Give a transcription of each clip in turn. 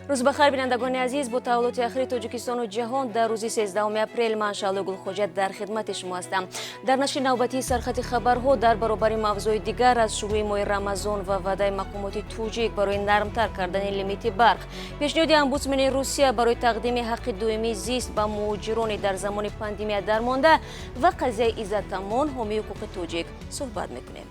روز بخیر بینندگان عزیز، با تولد اخیر تاجیکستان و جهان در روز 13 اپریل من شعله گلخوجت در خدمت شما هستم. در نشر نوبتی سرخط خبرها در برابر موضوع دیگر از شروع ماه رمضان و وعده مقامات توجیک برای نرمتر کردن لیمیت برق، پیشنهاد امبودسمن روسیه برای تقدیم حق دومی زیست به مهاجران در زمان پاندمی درمانده و قضیه عزت امان حامی حقوق توجیک صحبت میکنیم.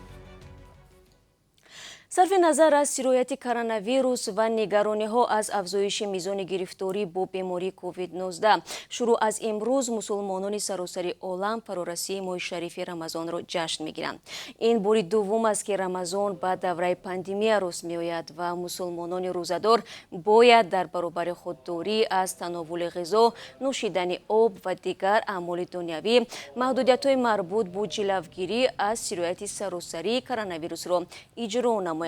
صرف نظر از سرایت کرونا ویروس و نگرانی ها از افزایش میزان گرفتاری با بیماری کووید 19 شروع از امروز مسلمانان سراسر عالم فرارسی ماه شریف رمضان را جشن میگیرند. این بار دوم است که رمضان بعد دوره پاندمی راست میآید و مسلمانان روزه‌دار باید در برابر خودداری از تناول غذا، نوشیدن آب و دیگر اعمال دنیوی محدودیت‌های مربوط به جلوگیری از سرایت سراسری کرونا ویروس را اجرا نمایند.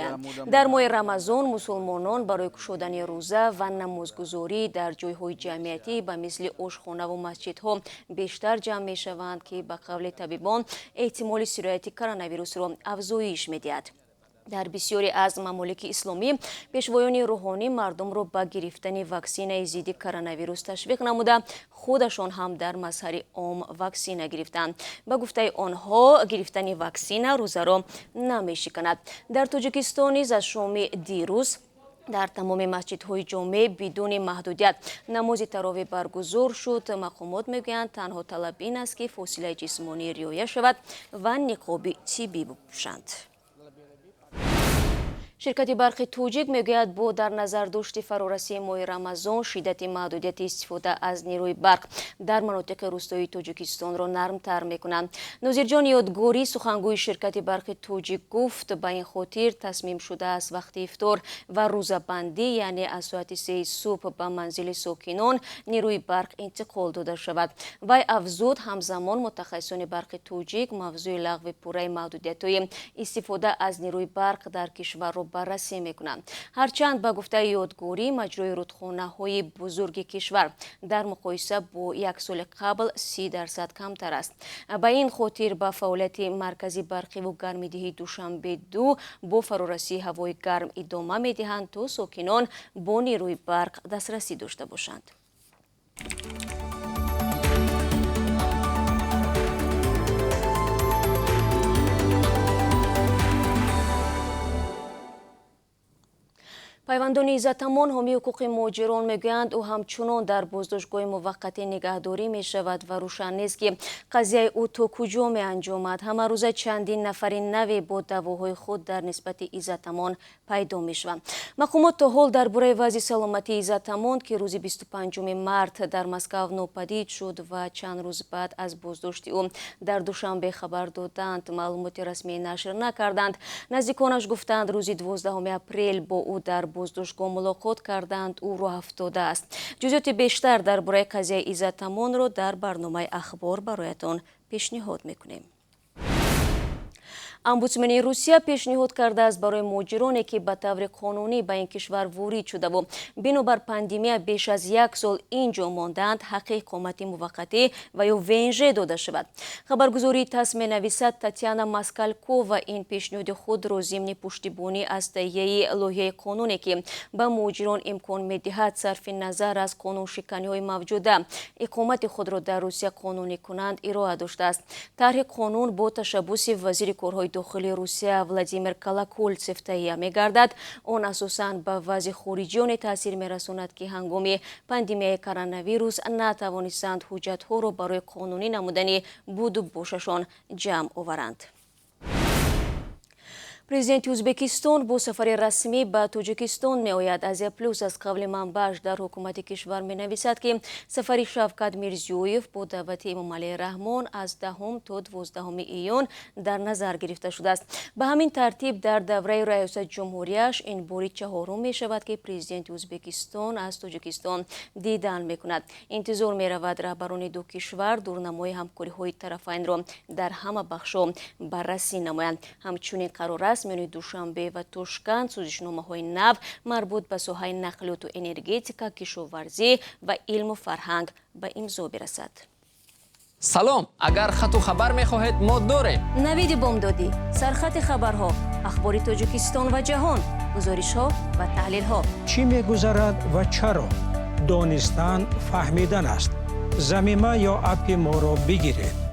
در ماه رمضان مسلمانان برای گشودن روزه و نمازگزاری در جایهای جمعیتی به مثل آشخانه و مسجدها بیشتر جمع می شوند که به قول طبیبان احتمال سرایت کرونا ویروس را افزایش می دهد. در بسیاری از ممالک اسلامی پیشوایان روحانی مردم را به گرفتن واکسن ضد کرونا ویروس تشویق نموده خودشان هم در مظهر عام واکسن گرفتند. به گفته آنها گرفتن واکسن روزه را نمی‌شکند. در تاجیکستان نیز از شام دیروز در تمام مسجدهای جامع بدون محدودیت نماز تراویح برگزار شد. مقامات میگویند تنها طلب این است که فاصله جسمانی رعایت شود و نقاب طبی بپوشند. شرکت برق توجیک میگوید با در نظر داشت فرارسی ماه رمضان شدت محدودیت استفاده از نیروی برق در مناطق روستایی تاجیکستان را نرمتر میکنند. نوزیرجان یادگوری سخنگوی شرکت برق توجیک گفت به این خاطر تصمیم شده است وقتی افطار و روزه‌بندی یعنی از ساعت 3 صبح به منزل ساکنان نیروی برق انتقال داده شود. و افزود همزمان متخصصان برق توجیک موضوع لغو پوره محدودیت‌های استفاده از نیروی برق در کشور را بررسی میکنند. هرچند به گفته یادگوری مجرای رودخانه‌های بزرگ کشور در مقایسه با یک سال قبل 30% کمتر است. به این خاطر به فعالیت مرکزی برقی و گرمایدهی دوشنبه 2 با فرارسی هوای گرم ادامه میدهند تا ساکنان با نیروی برق دسترسی داشته باشند. پیوندان عزت امان حامی حقوق مهاجران میگویند او همچنان در بازداشتگاه موقتی نگهداری می شود و روشن نیست که قضیه او تا کجا می انجامد. همه روز چندین نفر نوی با دعواهای خود در نسبت عزت امان پیدا می شوند. مقامات تا حال درباره وضع سلامتی عزت امان که روز 25 مارس در مسکو ناپدید شد و چند روز بعد از بازداشت او در دوشنبه خبر دادند معلومات رسمی نشر نکردند. نزدیکانش گفتند روز 12 اپریل با او در بازداشتگاه ملاقات کردند. او راه افتاده است. جزئیات بیشتر درباره قضیه عزت امان را در برنامه اخبار برایتان پیشنهاد میکنیم. امبودسمن روسیه پیشنهاد کرده است برای مهاجرانی که به طور قانونی به این کشور وارد شده و بنابر پاندمی بیش از یک سال اینجا ماندند حق اقامت موقتی و یا ویژه داده شود. خبرگزاری تاس می‌نویسد تاتیانا ماسکالکووا این پیشنهاد خود را ضمن پشتیبانی از تهیه لایحه قانونی که به مهاجران امکان می‌دهد صرف نظر از قانون‌شکنی‌های موجوده اقامت خود را در روسیه قانونی کنند ارائه داشته است. طرح قانون با تشبث وزیر کارهای داخلی روسیه ولادیمیر کالاکولتسف تهیه می‌گردد. آن اساساً به وضع خارجیان تاثیر می‌رساند که هنگام پاندمی کرونا ویروس نتوانستند حجت‌ها را برای قانونی نمودن بود و باششان جمع آورند. پرزیدنت ازبکستان با سفر رسمی به تاجیکستان می آید. از پلوس از قبل منبعش در حکومت کشور می نویسد که سفر شوکت میرزیویف با دعوت امام علیه رحمان از 10 تا 12 ایون در نظر گرفته شده است. به همین ترتیب در دوره ریاست جمهوریش این بار چهارم می شود که پرزیدنت ازبکستان از تاجیکستان دیدن می کند. انتظار می رود رهبران دو کشور دورنمای همکاری های طرفین را در همه بخش‌ها بررسی نمایند. همچنین قرار است میان دوشنبه و تاشکند سازشنامه‌های نو مربوط به ساحه نقلیات و انرژتیکا، کشاورزی و علم و فرهنگ به امضا برسد. سلام، اگر خط و خبر می‌خواهید ما داریم. نوید بامدادی سرخط خبرها، اخبار تاجیکستان و جهان، گزارش‌ها و تحلیل‌ها. چی می‌گذرد و چرا؟ دانستن فهمیدن است. ضمیمه یا اپ ما را بگیرید.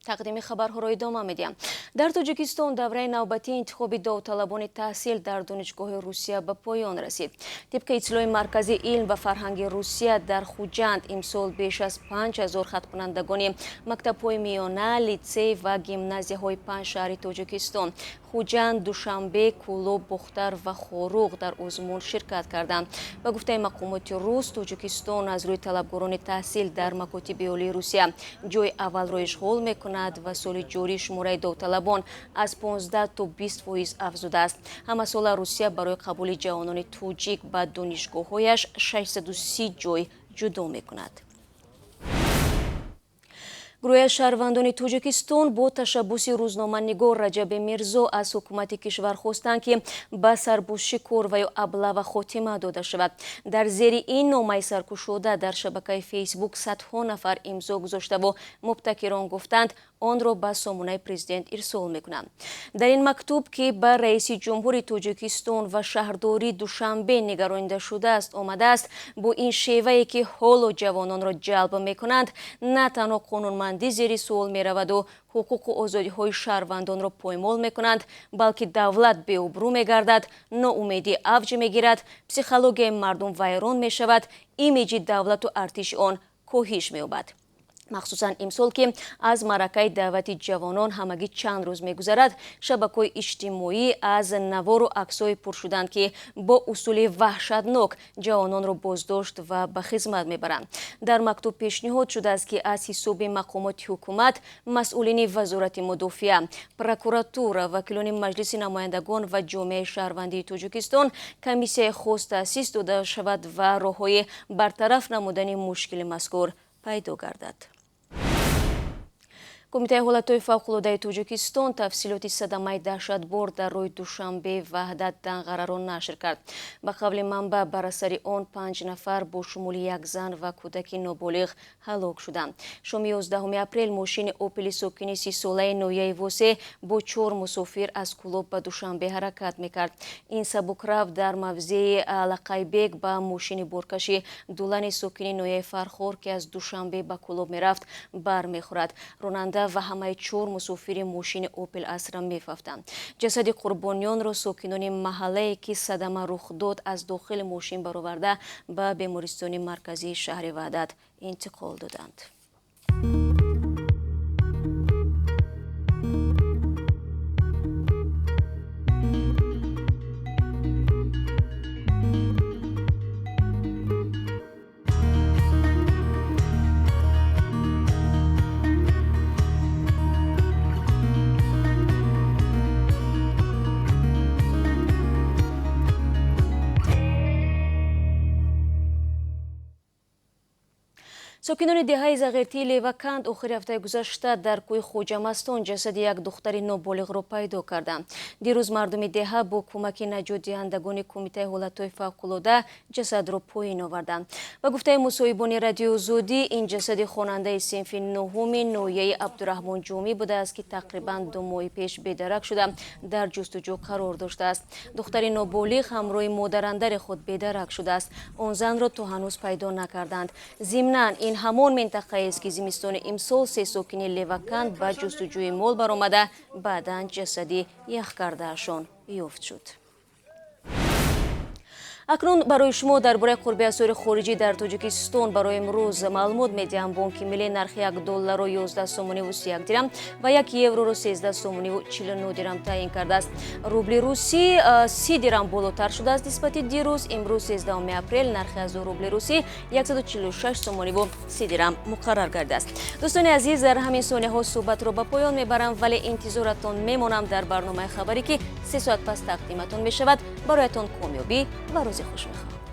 تقدیم خبرها را ادامه میدیم. در تاجیکستان دوره نوبتی انتخاب داوطلبان تحصیل در دانشگاه روسیه به پایان رسید. طبق اطلاع مرکزی علم و فرهنگ روسیه در خوجند امسال بیش از 5000 خط‌کنندگان مکتب‌های میانه، لیسه و گیمنازیاهای 5 شهر تاجیکستان خوجند، دوشنبه، کولوب، بختر و خوروغ در آزمون شرکت کردند. به گفته مقامات روس، تاجیکستان از روی طلبکاران تحصیل در مکاتب عالی روسیه جای اول را اشغال میکند و سال جاری شماره داوطلبان از 15 تا 20% افزوده است. همه سال روسیه برای قبول جوانان تاجیک به دانشگاه‌هایش 630 جای جدا میکند. گروه شهروندان تاجیکستان با تشبوس روزنامه‌نگار رجب میرزا از حکومت کشور خواستند که به سربازشکار و یا ابله خاتمه داده شود. در زیر این نامه سرکوشاده در شبکه فیسبوک صدها نفر امضا گذاشته و مبتکران گفتند آن را به سامانه پرزیدنت ارسال میکنند. در این مکتوب که به رئیس جمهور تاجیکستان و شهرداری دوشنبه نگرانیده شده است آمده است با این شیوهی که حال و جوانان را جلب میکنند نه تنها قانونمندی زیر سوال می رود و حقوق و آزادی های شهروندان را پایمال می کنند بلکه دولت به ابرو می گردد، ناامیدی اوج می گیرد، پسیخولوژی مردم ویران می شود، ایمیج دولت و ارتش آن کاهش می یابد. مخصوصا امسال که از معرکه دعوت جوانان همگی چند روز می‌گذرد، شبکه‌های اجتماعی از نوار و عکس‌های پر شدند که با اصول وحشتناک جوانان را بازداشت و به خدمت می‌برند. در مکتوب پیشنهاد شده است که از حساب مقامات حکومت، مسئولین وزارت مدافعه، پروکراتور، وکیلان مجلس نمایندگان و جامعه شهروندی تاجیکستان کمیسیون خاص تأسیس داده شود و راه‌های برطرف نمودن مشکل مذکور پیدا گردد. کمیته حالتهای فوق‌العاده تاجیکستان تفصیلات صدمه دهشتبار در روز دوشنبه وحدت دنقره را نشر کرد. به قول منبع بر اثر آن 5 نفر با شمول یک زن و کودک نابالغ هلاک شدند. شام 11 اپریل ماشین اوپل ساکن 30 ساله نویه واسه با 4 مسافر از کولوب به دوشنبه حرکت میکرد. این سبکرو در موضع لقایبک به ماشین بارکشی دولن ساکن نویه فرخور که از دوشنبه به کولوب میرفت برمیخورد. راننده و همه 4 مسافر ماشین اوپل اسرا می‌رفتند. جسد قربانیان را ساکنان محله که صدمه رخ داد از داخل ماشین برآورده به بیمارستان مرکزی شهر وحدت انتقال دادند. ساکنان دهه زغیرتی لیوکند آخر هفته گذشته در کوی خوجمستان جسد یک دختر نابالغ را پیدا کردند. دیروز مردم دهه با کمک نجات دهندگان کمیته حالتهای فوق‌العاده جسد را پایین آوردند. به گفته مصاحبان رادیو زودی این جسد خواننده صنف نهم نویه عبدالرحمن جومی بوده است که تقریبا 2 ماه پیش بی‌درک شده در جستجو قرار داشته است. دختر نابالغ همراه مادر خود بی‌درک شده است. آن زن را تا هنوز پیدا نکردند. ضمناً این همان منطقه است که زمستان امسال 3 ساکن لیوکند به جستجوی مال برآمده بعداً جسدی یخ کردهشان یافت شد. اکنون برای شما درباره قرب اسعار خارجی در تاجیکستان برای امروز معلومات میدیم. بانک ملی نرخ $1 را 11 سومانی و 31 درم و 1 یورو را 13 سومانی و 49 درم تعیین کرده است. روبل روسی 30 درم بالاتر شده است نسبت دیروز. امروز 13 اپریل نرخ از روبل روسی 146 سومانی و 30 درم مقرر گردیده است. دوستان عزیز، در همین ثانیه ها صحبت را به پایان میبرم ولی انتظارتان میمانم در برنامه خبری که 3 ساعت پس تقدیمتان میشود. برایتان کامیابی و روز خوش میخواهم.